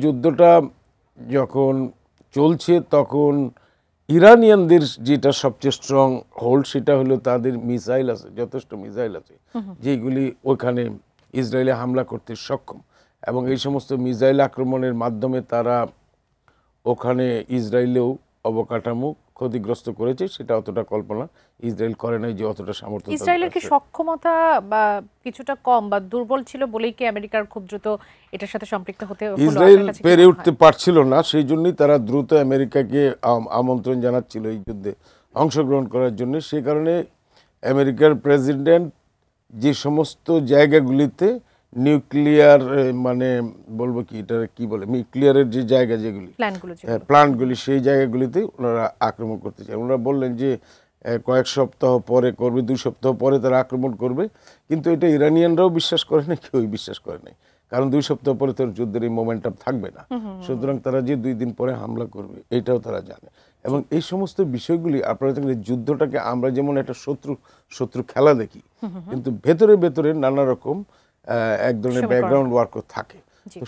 যুদ্ধটা যখন চলছে তখন ইরানিয়ানদের যেটা সবচেয়ে স্ট্রং হোল্ড সেটা হলো তাদের মিসাইল আছে, যথেষ্ট মিসাইল আছে যেগুলি ওখানে ইসরায়েলে হামলা করতে সক্ষম, এবং এই সমস্ত মিসাইল আক্রমণের মাধ্যমে তারা ওখানে ইসরায়েলেও অবকাঠামো ক্ষতিগ্রস্ত করেছে। সেটা অতটা কল্পনা ইসরায়েল করে নাই যে অতটা সামর্থ্য। ইসরায়েলের কি সক্ষমতা বা কিছুটা কম বা দুর্বল ছিল বলেই কি আমেরিকার খুব দ্রুত এটার সাথে সম্পৃক্ত হতে হলো? ইসরায়েল পেরে উঠতে পারছিল না, সেই জন্যই তারা দ্রুত আমেরিকাকে আমন্ত্রণ জানাচ্ছিল এই যুদ্ধে অংশগ্রহণ করার জন্য। সে কারণে আমেরিকার প্রেসিডেন্ট যে সমস্ত জায়গাগুলিতে নিউক্লিয়ার মানে বলবো কি এটা কি বলে নিউক্লিয়ারের যে জায়গা যেগুলি প্ল্যান্টগুলি সেই জায়গাগুলিতে ওনারা আক্রমণ করতে চান। ওনারা বললেন যে কয়েক সপ্তাহ পরে করবে, 2 সপ্তাহ পরে তারা আক্রমণ করবে, কিন্তু এটা ইরানিয়ানরাও বিশ্বাস করে না, কেউই বিশ্বাস করে নাই, কারণ 2 সপ্তাহ পরে তোর যুদ্ধের এই মোমেন্টাম থাকবে না। সুতরাং তারা যে 2 দিন পরে হামলা করবে এটাও তারা জানে। এবং এই সমস্ত বিষয়গুলি আপনারা দেখেন যুদ্ধটাকে আমরা যেমন একটা শত্রু খেলা দেখি, কিন্তু ভেতরে ভেতরে নানা রকম এক ধরনের ব্যাকগ্রাউন্ড ওয়ার্কও থাকে। তো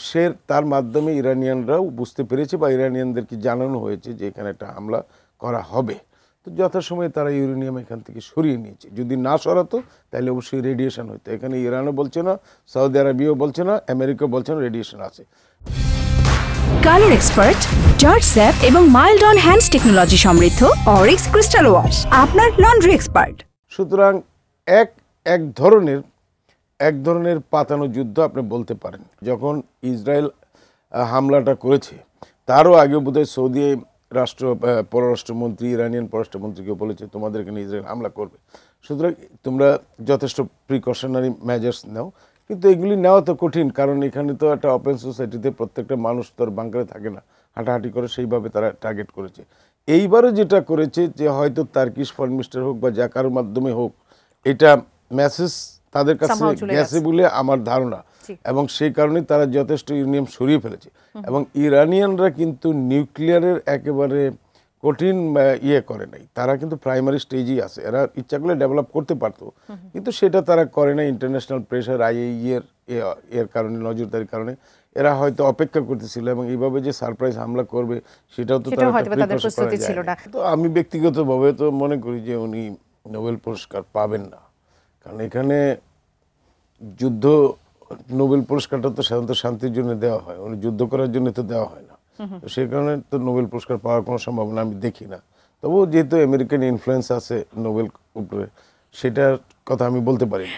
তার মাধ্যমে ইরানিয়ানরাও বুঝতে পেরেছে বা ইরানিয়ানদেরকে জানানো হয়েছে যে এখানে একটা হামলা করা হবে। তো যথাসময়ে তারা ইউরেনিয়াম এখান থেকে সরিয়ে নিয়েছে। যদি না সরাতো তাহলে অবশ্যই রেডিয়েশন হতো। এখানে ইরানও বলছে না, সৌদি আরবিয়াও বলছে না, আমেরিকা বলছে না, রেডিয়েশন আছে। কালার এক্সপার্ট, জর্জ স্যাপ এবং মাইল্ড অন হ্যান্ডস টেকনোলজি সমৃদ্ধ অরিক্স ক্রিস্টাল ওয়াশ আপনার লন্ড্রি এক্সপার্ট। সুতরাং এক ধরনের পাতানো যুদ্ধ আপনি বলতে পারেন। যখন ইসরায়েল হামলাটা করেছে তারও আগে বোধহয় সৌদি পররাষ্ট্রমন্ত্রী ইরানিয়ান পররাষ্ট্রমন্ত্রীকে বলেছে তোমাদের এখানে ইসরায়েল হামলা করবে, সুতরাং তোমরা যথেষ্ট প্রিকশনারি মেজার্স নাও। কিন্তু এগুলি নেওয়া তো কঠিন, কারণ এখানে তো একটা ওপেন সোসাইটিতে প্রত্যেকটা মানুষ তো আর বাংকারে থাকে না, হাঁটাহাঁটি করে, সেইভাবে তারা টার্গেট করেছে। এইবারও যেটা করেছে যে হয়তো তার্কিশ ফরেন মিনিস্টার হোক বা যা কারোর মাধ্যমে হোক এটা মেসেজ তাদের কাছে গেছে বলে আমার ধারণা, এবং সেই কারণে তারা যথেষ্ট ইউরেনিয়াম সরিয়ে ফেলেছে। এবং ইরানিয়ানরা কিন্তু নিউক্লিয়ারের একেবারে কঠিন করে নাই, তারা কিন্তু প্রাইমারি স্টেজেই আছে। এরা ইচ্ছা করলে ডেভেলপ করতে পারতো, কিন্তু সেটা তারা করে না। ইন্টারন্যাশনাল প্রেশার, এর কারণে, নজরদারির কারণে এরা হয়তো অপেক্ষা করতেছিল, এবং এইভাবে যে সারপ্রাইজ হামলা করবে সেটাও তো প্রস্তুতি ছিল না। তো আমি ব্যক্তিগতভাবে তো মনে করি যে উনি নোবেল পুরস্কার পাবেন না, কারণ এখানে যুদ্ধ নোবেল পুরস্কারটা তো সাধারণত শান্তির জন্য দেওয়া হয়, উনি যুদ্ধ করার জন্য তো দেওয়া হয় না। তো সেই কারণে তো নোবেল পুরস্কার পাওয়ার কোনো সম্ভাবনা আমি দেখি না। তবুও যেহেতু আমেরিকান ইনফ্লুয়েন্স আছে নোবেল উপরে, সেটার কথা আমি বলতে পারি না।